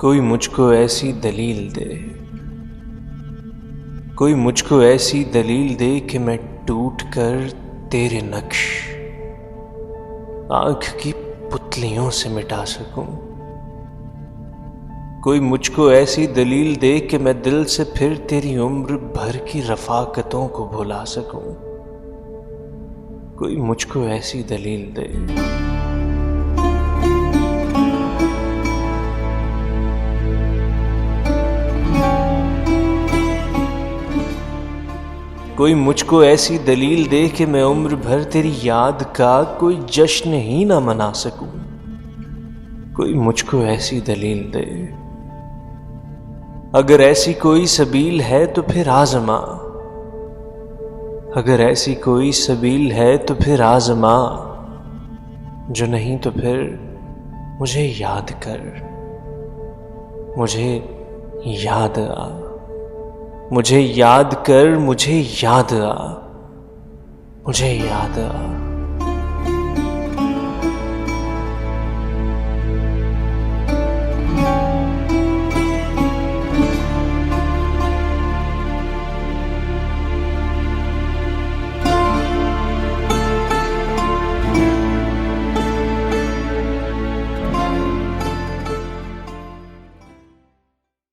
कोई मुझको ऐसी दलील दे, कोई मुझको ऐसी दलील दे कि मैं टूट कर तेरे नक्श आंख की पुतलियों से मिटा सकूं। कोई मुझको ऐसी दलील दे कि मैं दिल से फिर तेरी उम्र भर की रफाकतों को भुला सकूं। कोई मुझको ऐसी दलील दे। कोई मुझको ऐसी दलील दे कि मैं उम्र भर तेरी याद का कोई जश्न ही ना मना सकूं। कोई मुझको ऐसी दलील दे। अगर ऐसी कोई सबील है तो फिर आज़मा, अगर ऐसी कोई सबील है तो फिर आज़मा, जो नहीं तो फिर मुझे याद कर, मुझे याद आ, मुझे याद कर, मुझे याद आ, मुझे याद आ।